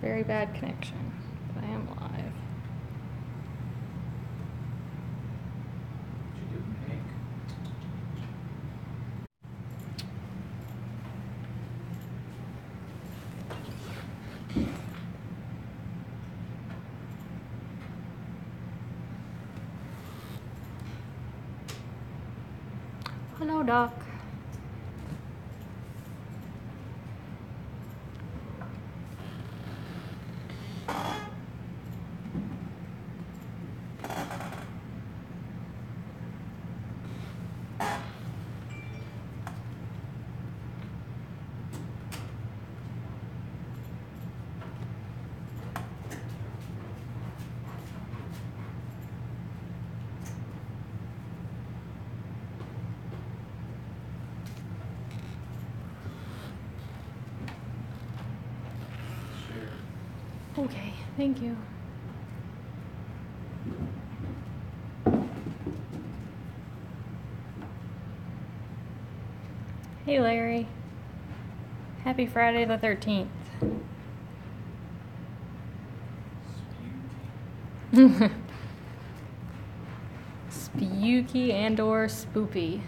Very bad connection, but I am live. What'd you do, Hank? Hello, Doc. Sure. Okay, thank you. Hey, Larry. Happy Friday the 13th. Spooky and or spoopy.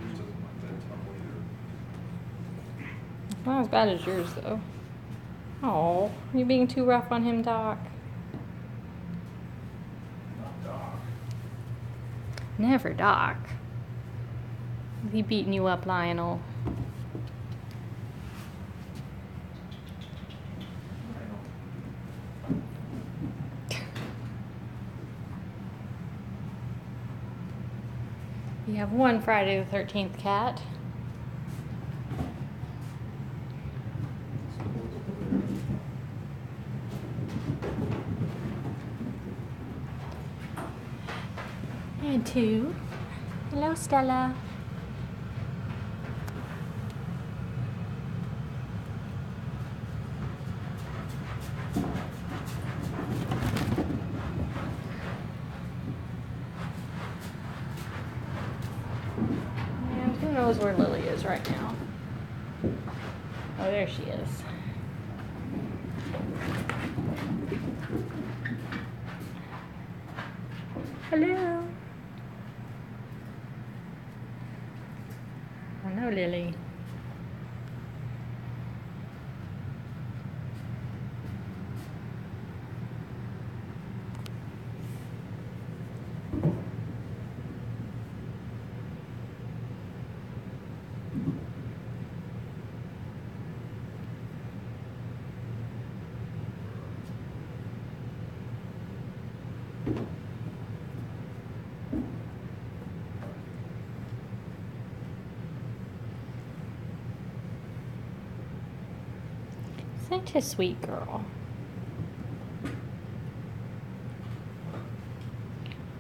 Yours doesn't look that tall either. Not as bad as yours, though. Oh, you being too rough on him, Doc? Not Doc. Never, Doc. He beating you up, Lionel. You have one Friday the 13th cat. And two. Hello, Stella. And who knows where Lily is right now? Oh, there she is. Hello. I know, Lily. Such a sweet girl.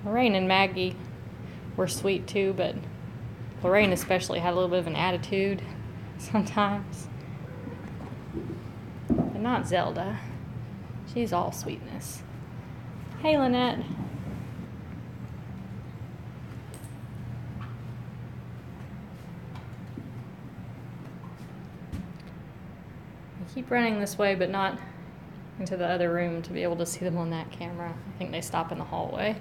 Lorraine and Maggie were sweet too, but Lorraine especially had a little bit of an attitude sometimes. But not Zelda. She's all sweetness. Hey, Lynette. I keep running this way, but not into the other room to be able to see them on that camera. I think they stop in the hallway.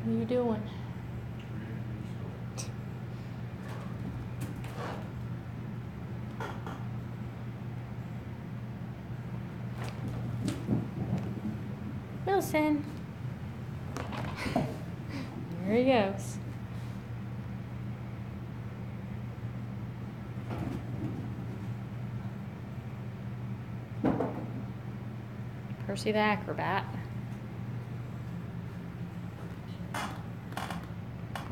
What are you doing? Wilson. There he goes. Percy the acrobat.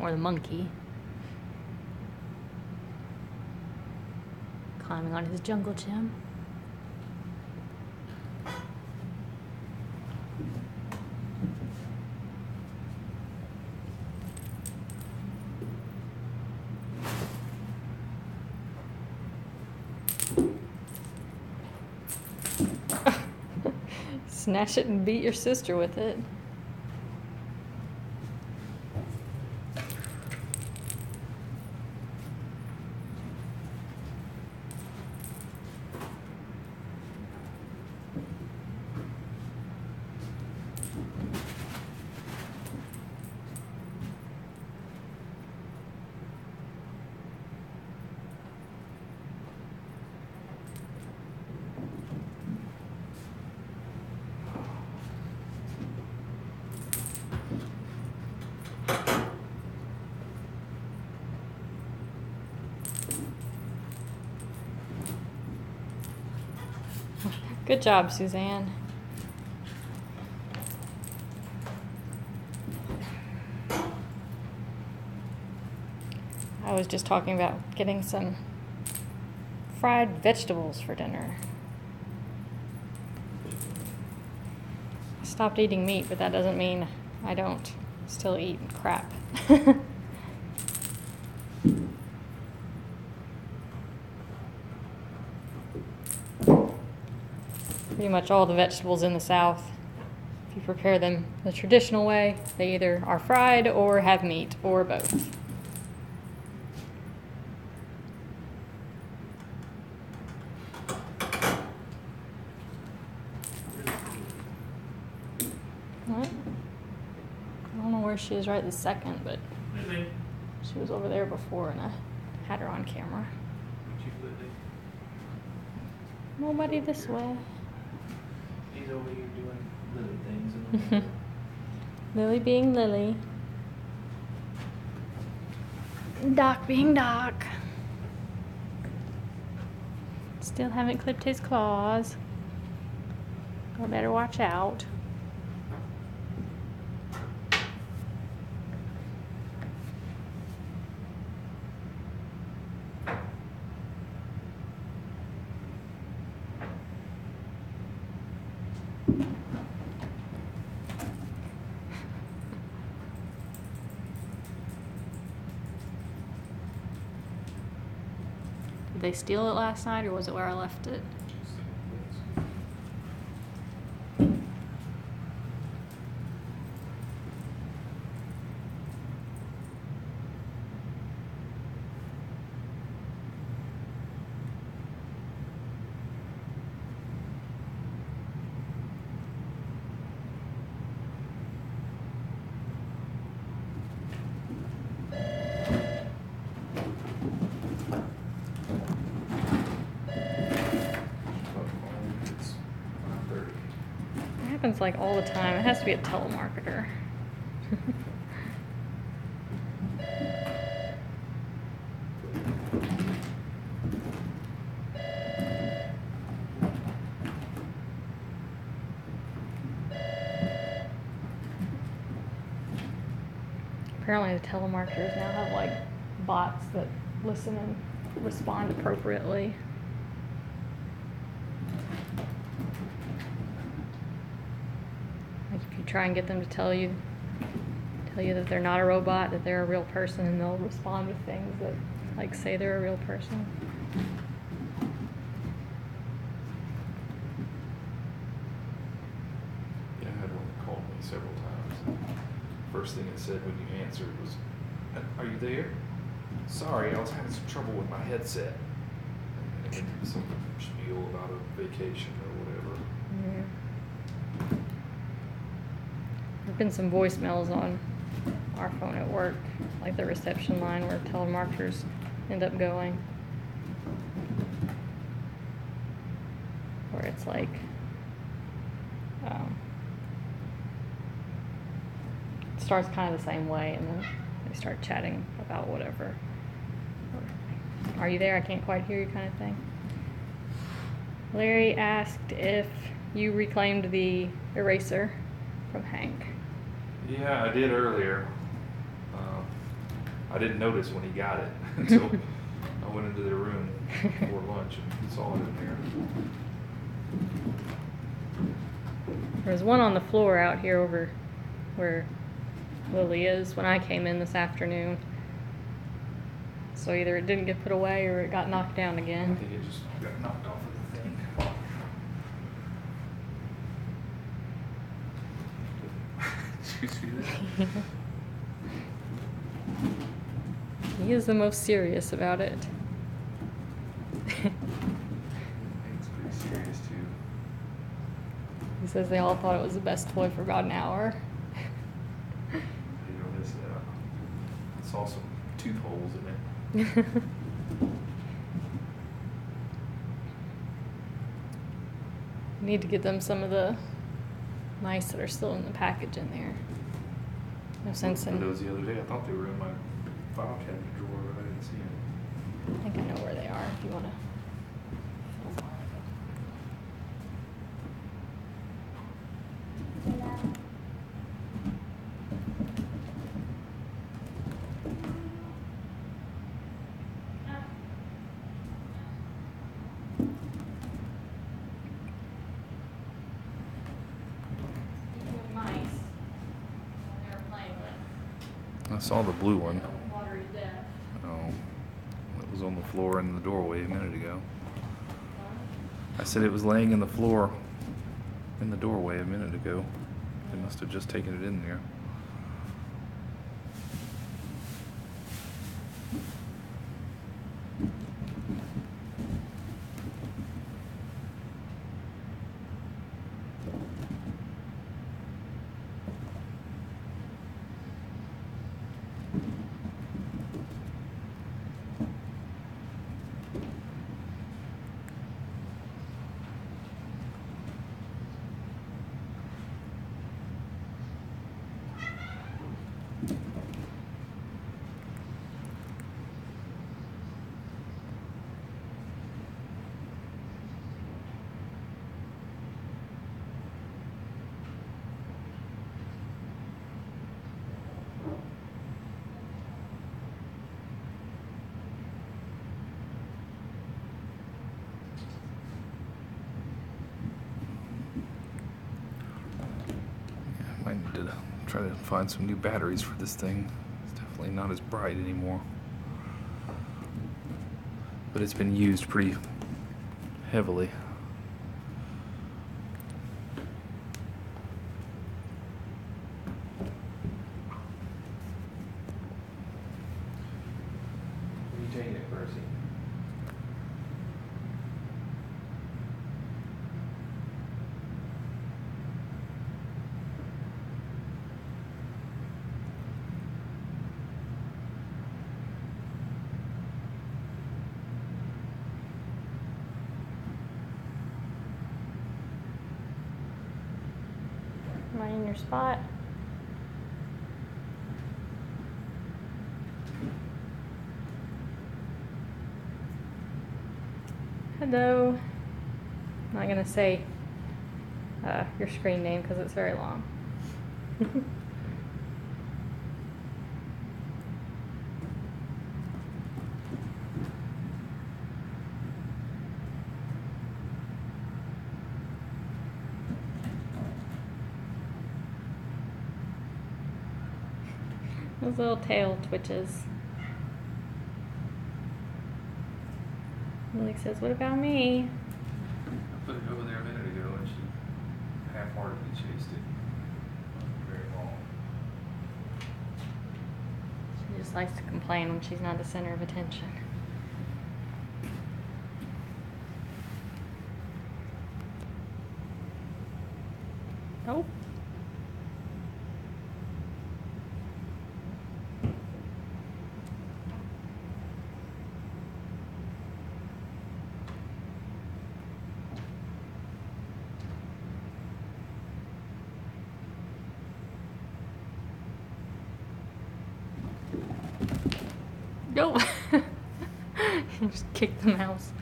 Or the monkey. Climbing on his jungle gym. Snatch it and beat your sister with it. Good job, Suzanne. I was just talking about getting some fried vegetables for dinner. I stopped eating meat, but that doesn't mean I don't still eat crap. Pretty much all the vegetables in the South, if you prepare them the traditional way, they either are fried or have meat or both. What? I don't know where she is right this second, but she was over there before and I had her on camera. Nobody this way. He's over here doing Lily things. And Lily being Lily. Doc being Doc. Still haven't clipped his claws. I better watch out. Did they steal it last night, or was it where I left it? It's 5:30. It happens like all the time. It has to be a telemarketer. Apparently the telemarketers now have like bots that listen and respond appropriately. Like if you try and get them to tell you that they're not a robot, that they're a real person, and they'll respond with things that like say they're a real person. Yeah, I had one that called me several times. First thing it said when you answered was, "Are you there? Sorry, I was having some trouble with my headset." And then some spiel about a vacation or whatever. Yeah. There've been some voicemails on our phone at work, like the reception line where telemarketers end up going. Where it's like, it starts kind of the same way, and then they start chatting about whatever. Or, "Are you there? I can't quite hear you," kind of thing. Larry asked if you reclaimed the eraser from Hank. Yeah, I did earlier. I didn't notice when he got it until I went into their room before lunch and saw it in there. There's one on the floor out here over where Lily is when I came in this afternoon. So either it didn't get put away or it got knocked down I again. think it just got knocked off of the thing. Did you see that? He is the most serious about it. It's pretty serious too. He says they all thought it was the best toy for about an hour. You know this. I saw some tooth holes in it. Need to get them some of the mice that are still in the package in there. No sense Looked for in. those the other day. I thought they were in my file cabinet drawer, but I didn't see them. I think I know where they are if you want to. I saw the blue one. Water to death. Oh, it was on the floor in the doorway a minute ago. I said it was laying in the floor in the doorway a minute ago. They must have just taken it in there. Might need to try to find some new batteries for this thing. It's definitely not as bright anymore. But it's been used pretty heavily. What are you taking it, Percy? Am I in your spot? Hello. I'm not gonna say your screen name because it's very long. Those little tail twitches. Lily says, "What about me?" I put it over there a minute ago and she half-heartedly chased it. Wasn't very long. She just likes to complain when she's not the center of attention. Nope. Nope. Just kicked the mouse.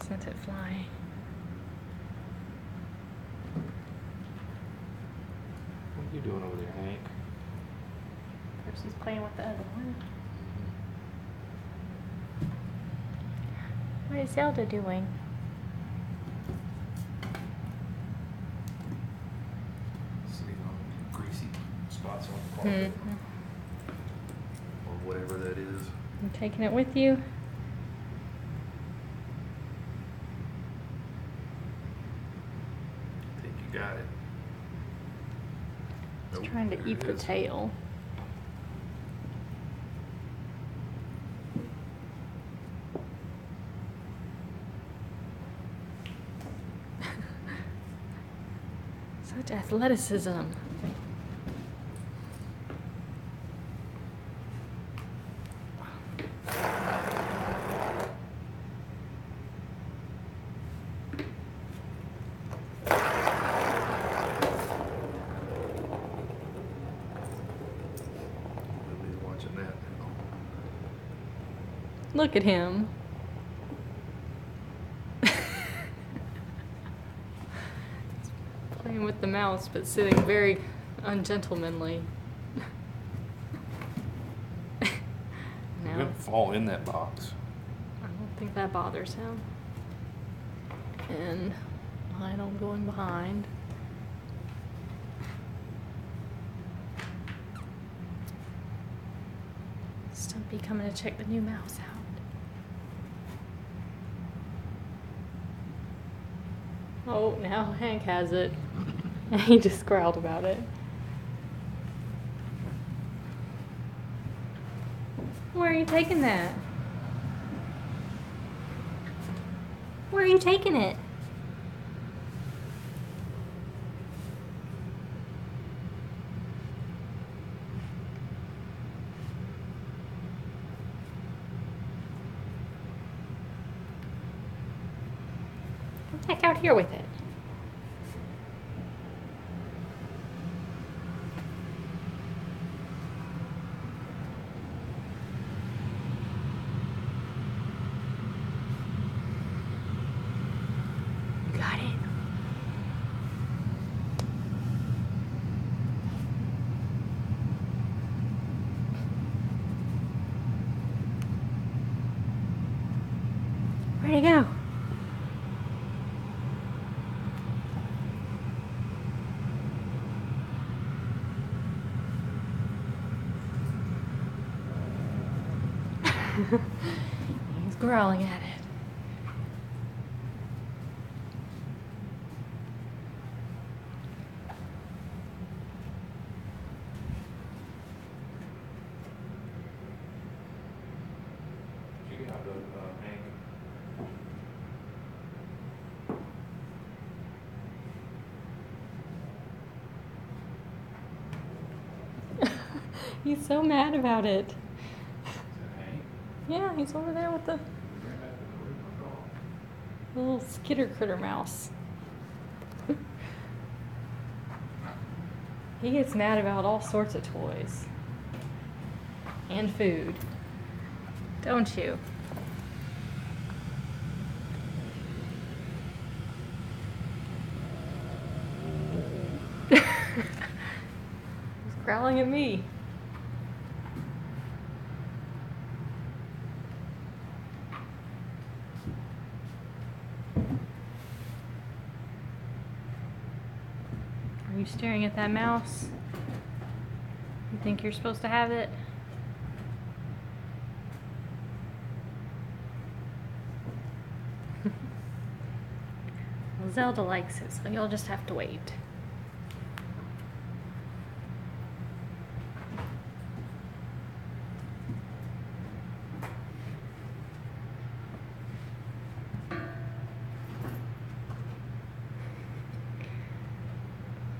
Sent it flying. What are you doing over there, Hank? Percy's playing with the other one. What is Zelda doing? Sitting on greasy spots on the carpet. Mm-hmm. Or whatever that is. You taking it with you? I think you got it. It's Nope, trying to there eat it the is. tail. Such athleticism. Lily's watching that now. Look at him. Playing with the mouse, but sitting very ungentlemanly. You're Now, gonna fall in that box. I don't think that bothers him. And Lionel going behind. Stumpy coming to check the new mouse out. Oh, now Hank has it. And he just growled about it. Where are you taking that? Where are you taking it? Come back out here with it. You got it. Where'd it go? He's growling at it. You got the Hank. He's so mad about it. Is that Hank? Yeah, he's over there with the little skitter critter mouse. He gets mad about all sorts of toys. And food. Don't you? He's growling at me. Are you staring at that mouse? You think you're supposed to have it? Well, Zelda likes it, so you'll just have to wait.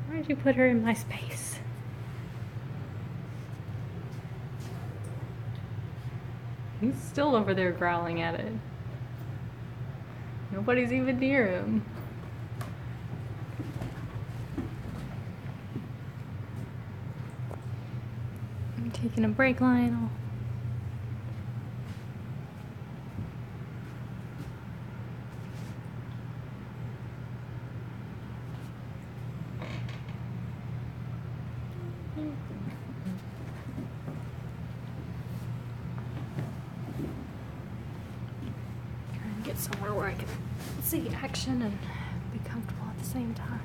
Why'd you put her in my space? He's still over there growling at it. Nobody's even near him. I'm taking a break, Lionel. Trying to get somewhere where I can see action and be comfortable at the same time.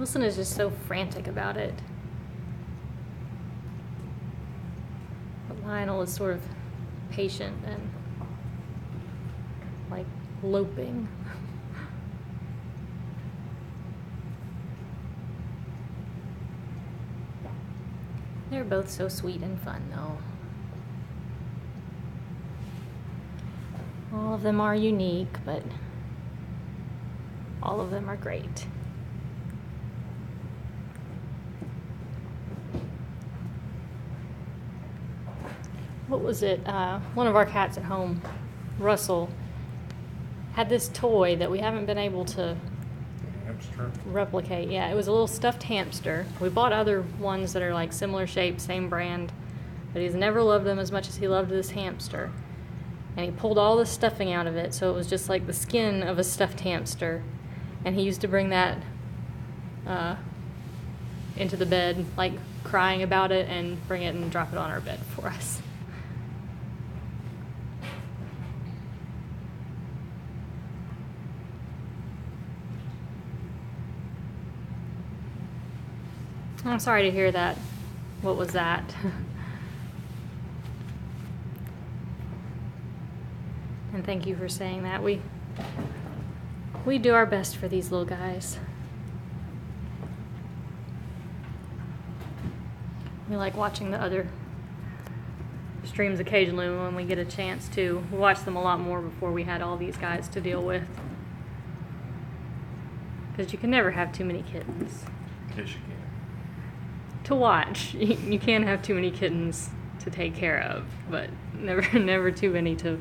Wilson is just so frantic about it. But Lionel is sort of patient and like loping. They're both so sweet and fun, though. All of them are unique, but all of them are great. What was it? One of our cats at home, Russell, had this toy that we haven't been able to Hamster. replicate. Yeah, it was a little stuffed hamster. We bought other ones that are like similar shape, same brand, but he's never loved them as much as he loved this hamster. And he pulled all the stuffing out of it, so it was just like the skin of a stuffed hamster. And he used to bring that into the bed, like crying about it, and bring it and drop it on our bed for us. I'm sorry to hear that. What was that? And thank you for saying that. We do our best for these little guys. We like watching the other streams occasionally when we get a chance to. We watched them a lot more before we had all these guys to deal with. Because you can never have too many kittens. Yes, you can. To watch. You can't have too many kittens to take care of, but never too many to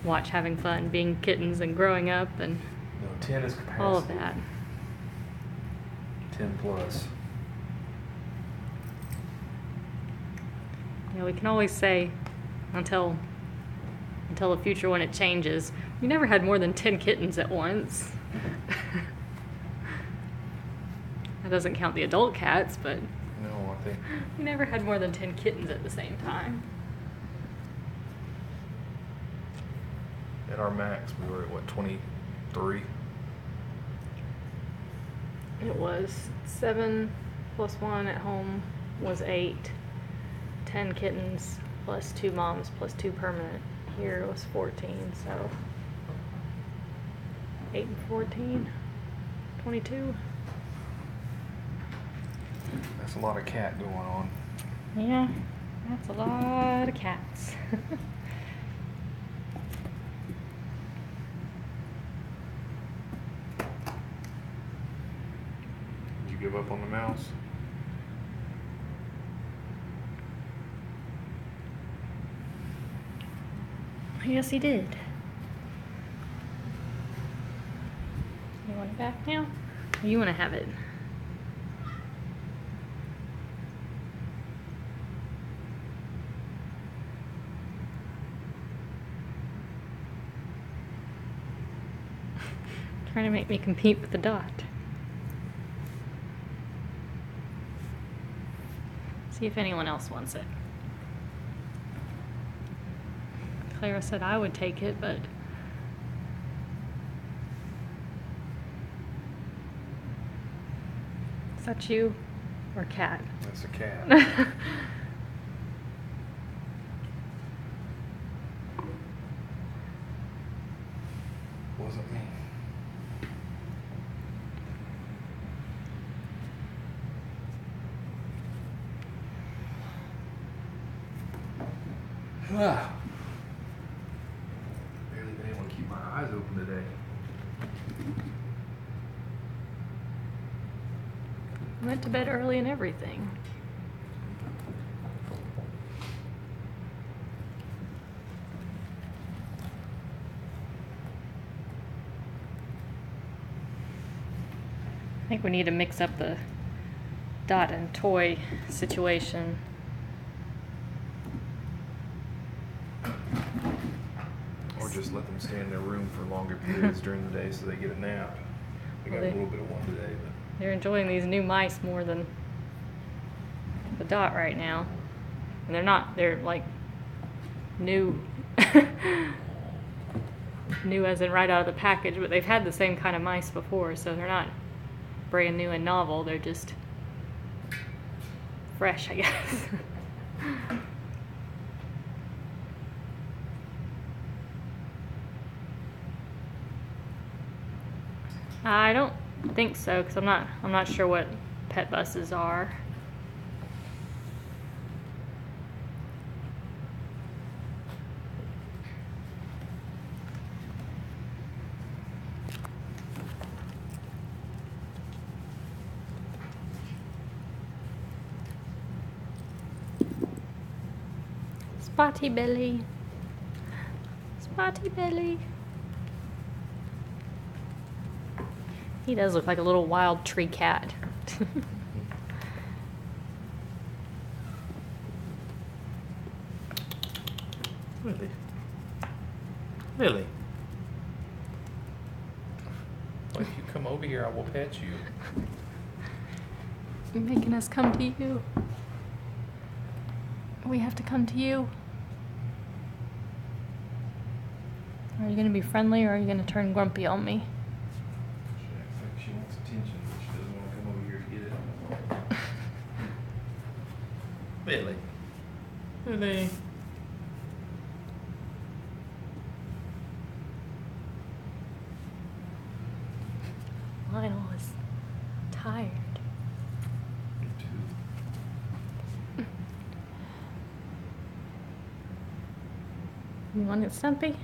watch having fun, being kittens and growing up and No, 10 is capacity. all of that. 10 plus. You know, we can always say until the future when it changes, we never had more than 10 kittens at once. That doesn't count the adult cats, but No, I think we never had more than 10 kittens at the same time. at our max we were at what, 23? It was 7 plus 1 at home was 8. 10 kittens plus 2 moms plus 2 permanent. Here was 14, so 8 and 14, 22. That's a lot of cat going on. Yeah, that's a lot of cats. Did you give up on the mouse? Yes, he did. You want it back now? Or you want to have it? Trying to make me compete with the dot. See if anyone else wants it. Clara said I would take it, but is that you or cat? That's a cat. Wasn't me. Barely been able to keep my eyes open today. Went to bed early and everything. I think we need to mix up the dot and toy situation. Or just let them stay in their room for longer periods during the day so they get a nap. We got a little bit of one today, but They're enjoying these new mice more than the dot right now. And they're like new, new as in right out of the package, but they've had the same kind of mice before, so they're not brand new and novel. They're just fresh, I guess. I don't think so, because I'm not sure what pet buses are. Spotty belly. Spotty belly. He does look like a little wild tree cat. Really? Really? Well, if you come over here, I will pet you. You're making us come to you. We have to come to you. Are you gonna be friendly, or are you gonna turn grumpy on me? She acts like she wants attention, but she doesn't want to come over here to get it. Really? Really? Lionel is tired. Me too. You want it, Stumpy?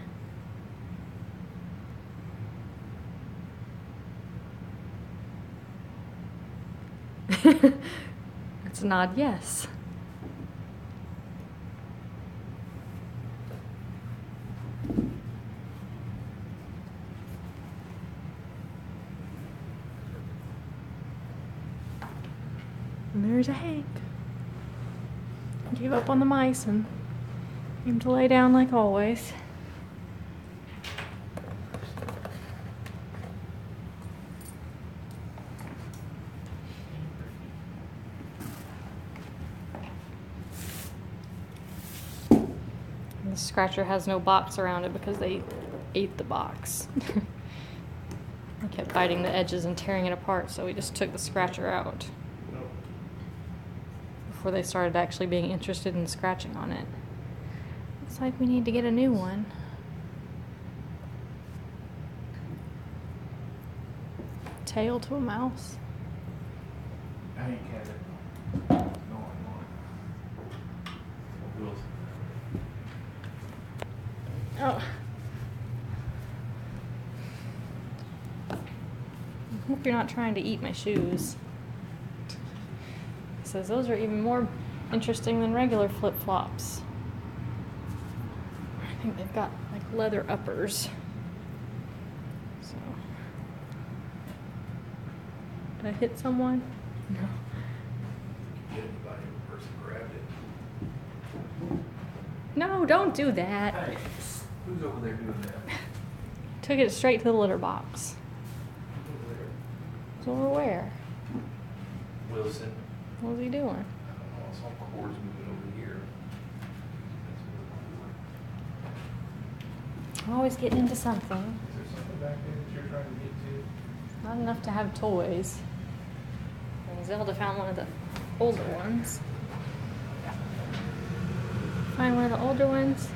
It's a nod yes. And there's a Hank. Gave up on the mice and came to lay down like always. The scratcher has no box around it because they ate the box. I kept biting the edges and tearing it apart, so we just took the scratcher out before they started actually being interested in scratching on it. Looks like we need to get a new one. Tail to a mouse. I ain't cat it. No, I'm not. Wilson. Oh. I hope you're not trying to eat my shoes. It says those are even more interesting than regular flip-flops. I think they've got like leather uppers. So. Did I hit someone? No. Get anybody, the person grabbed it. No, don't do that. Hey, who's over there doing that? Took it straight to the litter box. Over there. So where? Wilson. What was he doing? I don't know, I saw cords moving over here. That's what Always getting into something. it was. Is there something back there that you're trying to get to? Not enough to have toys. And Zelda found one of the older ones. Find one of the older ones.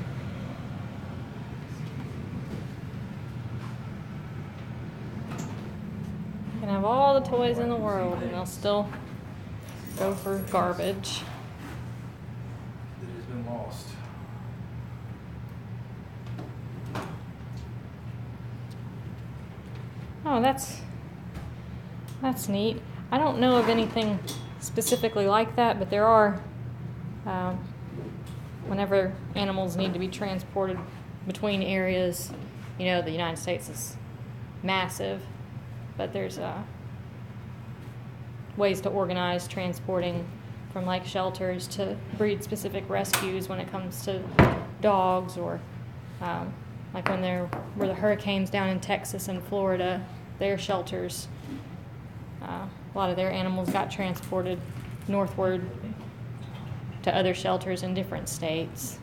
You can have all the toys in the world and they'll still go for garbage. That has been lost. Oh, that's neat. I don't know of anything specifically like that, but there are, whenever animals need to be transported between areas, you know, the United States is massive, but there's ways to organize transporting from like shelters to breed-specific rescues when it comes to dogs, or like when there were the hurricanes down in Texas and Florida, their shelters, a lot of their animals got transported northward to other shelters in different states.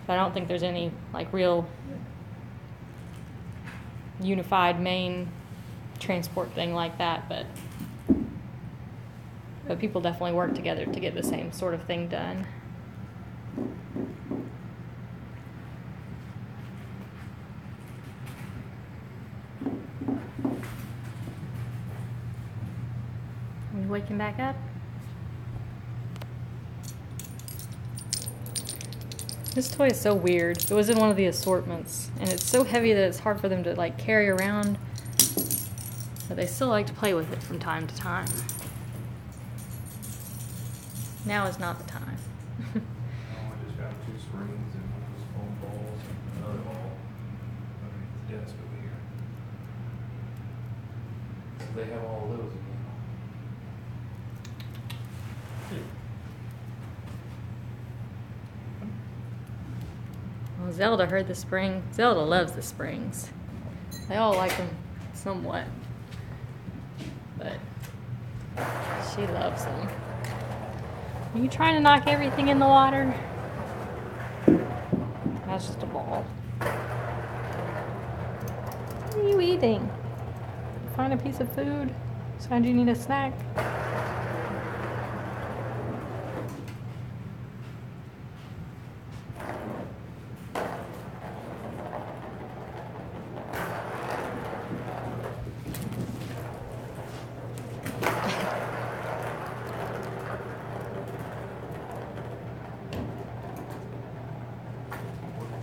But I don't think there's any like real unified main transport thing like that, but people definitely work together to get the same sort of thing done. Are you waking back up? This toy is so weird. It was in one of the assortments, and it's so heavy that it's hard for them to like carry around, but they still like to play with it from time to time. Now is not the time. Oh, I just got 2 springs and one of those foam balls and another ball underneath the desk over here. So they have all those again. Well, Zelda heard the spring. Zelda loves the springs. They all like them somewhat, but she loves them. Are you trying to knock everything in the water? That's just a ball. What are you eating? Find a piece of food? Decide you need a snack?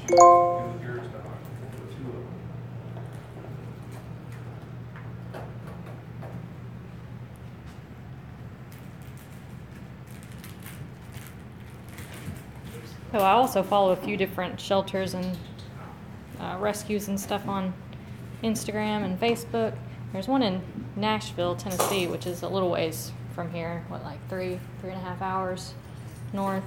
What did you do with yours, Doc? The 2 of them. So I also follow a few different shelters and rescues and stuff on Instagram and Facebook. There's one in Nashville, Tennessee, which is a little ways from here. What, like 3.5 hours north.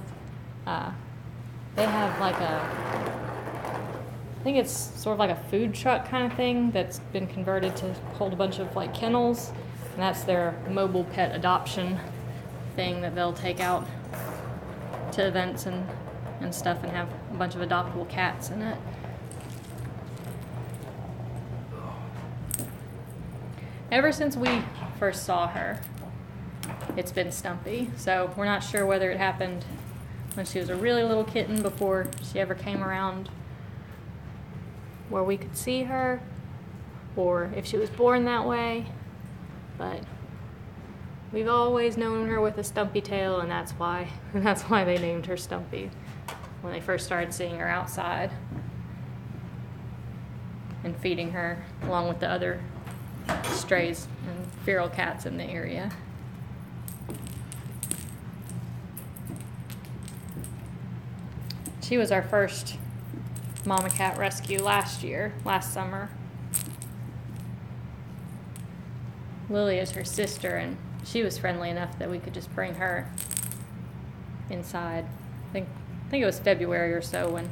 They have like I think it's sort of like a food truck kind of thing that's been converted to hold a bunch of like kennels, and that's their mobile pet adoption thing that they'll take out to events and stuff and have a bunch of adoptable cats in it. Ever since we first saw her, it's been Stumpy. So we're not sure whether it happened when she was a really little kitten before she ever came around where we could see her, or if she was born that way. But we've always known her with a stumpy tail, and that's why they named her Stumpy when they first started seeing her outside and feeding her along with the other strays and feral cats in the area. She was our first mama cat rescue last summer. Lily is her sister, and she was friendly enough that we could just bring her inside. I think it was February or so when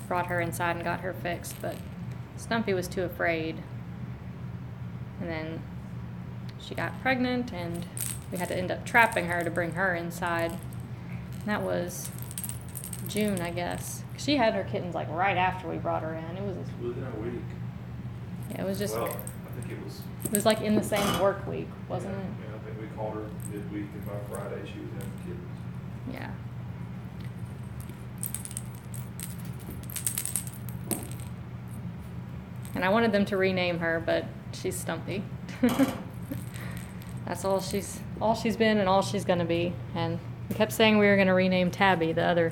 brought her inside and got her fixed, but Stumpy was too afraid. And then she got pregnant, and we had to end up trapping her to bring her inside. And that was June, I guess. She had her kittens like right after we brought her in. It was Within a week. Yeah, it was just. Well, I think it was like in the same work week, wasn't it? Yeah, I think we called her midweek, and by Friday she was in the kittens. Yeah. And I wanted them to rename her, but she's Stumpy. That's all she's been and all she's gonna be. And we kept saying we were gonna rename Tabby, the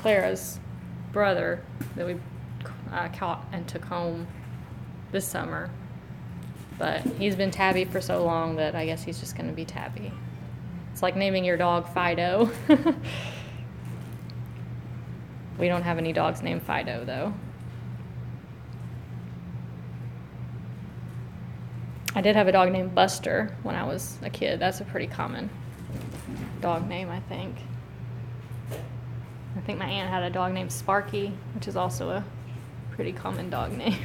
Clara's brother that we caught and took home this summer. But he's been Tabby for so long that I guess he's just gonna be Tabby. It's like naming your dog Fido. We don't have any dogs named Fido, though. I did have a dog named Buster when I was a kid. That's a pretty common dog name, I think. I think my aunt had a dog named Sparky, which is also a pretty common dog name.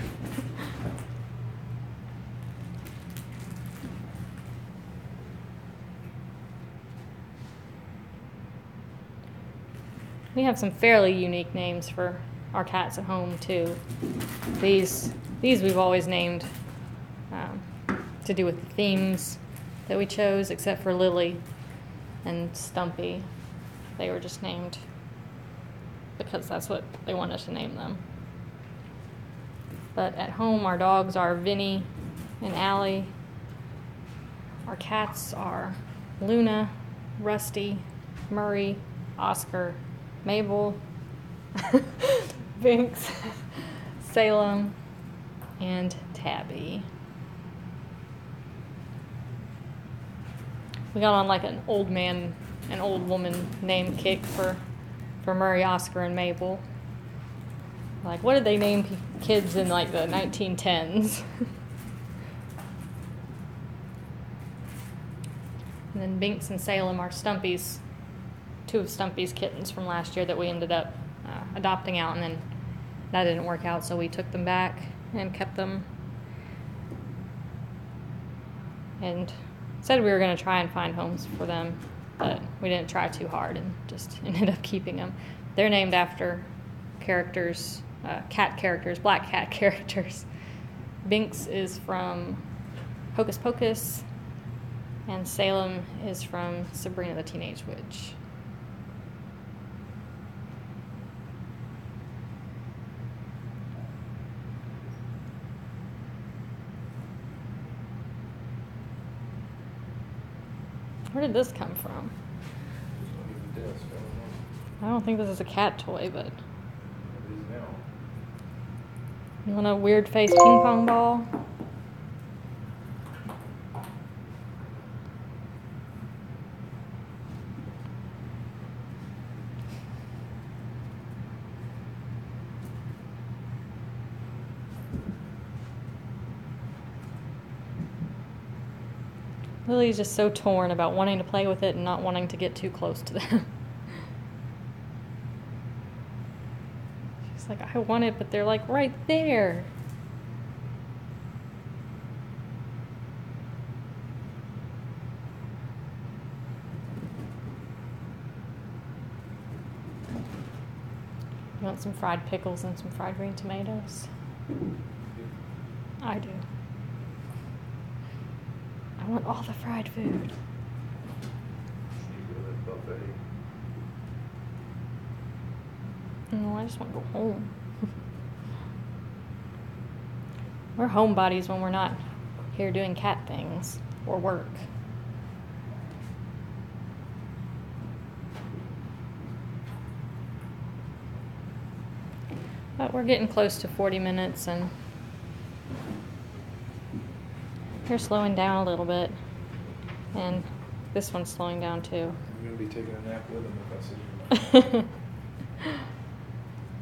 We have some fairly unique names for our cats at home, too. These These we've always named to do with the themes that we chose, except for Lily and Stumpy. They were just named because that's what they wanted us to name them. But at home, our dogs are Vinny and Allie. Our cats are Luna, Rusty, Murray, Oscar, Mabel, Binks, Salem, and Tabby. We got on like an old woman name kick for Murray, Oscar, and Mabel. Like, what did they name kids in like the 1910s? And then Binks and Salem are Stumpy's, two of Stumpy's kittens from last year that we ended up adopting out, and then that didn't work out, so we took them back and kept them. And said we were going to try and find homes for them, but we didn't try too hard and just ended up keeping them. They're named after characters, cat characters, black cat characters. Binks is from Hocus Pocus, and Salem is from Sabrina the Teenage Witch. Where did this come from? I don't think this is a cat toy, but... You want a weird face ping pong ball? Lily's just so torn about wanting to play with it and not wanting to get too close to them. She's like, I want it, but they're like right there. You want some fried pickles and some fried green tomatoes? I do. I want all the fried food. No, I just want to go home. We're homebodies when we're not here doing cat things or work. But we're getting close to 40 minutes and they're slowing down a little bit. And this one's slowing down too. I'm going to be taking a nap with him if I see you.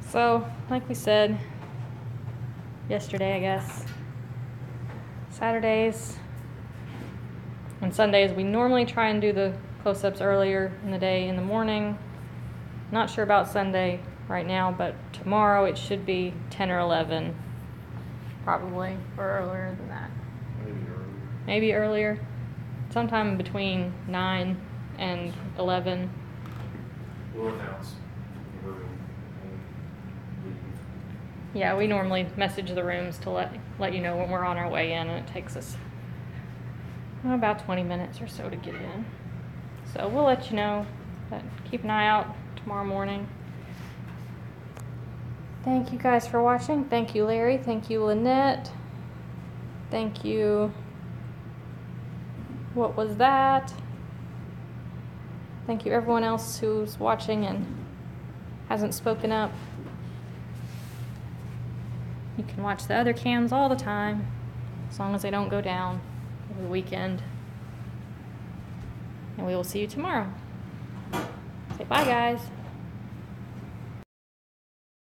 So, like we said yesterday, I guess, Saturdays and Sundays, we normally try and do the close-ups earlier in the day, in the morning. Not sure about Sunday right now, but tomorrow it should be 10 or 11, probably, or earlier than that. Maybe earlier. Sometime between 9 and 11. We'll announce. Yeah, we normally message the rooms to let you know when we're on our way in, and it takes us about 20 minutes or so to get in. So we'll let you know, but keep an eye out tomorrow morning. Thank you guys for watching. Thank you, Larry. Thank you, Lynette. Thank you. What was that? Thank you, everyone else who's watching and hasn't spoken up. You can watch the other cams all the time, as long as they don't go down every weekend. And we will see you tomorrow. Say bye, guys.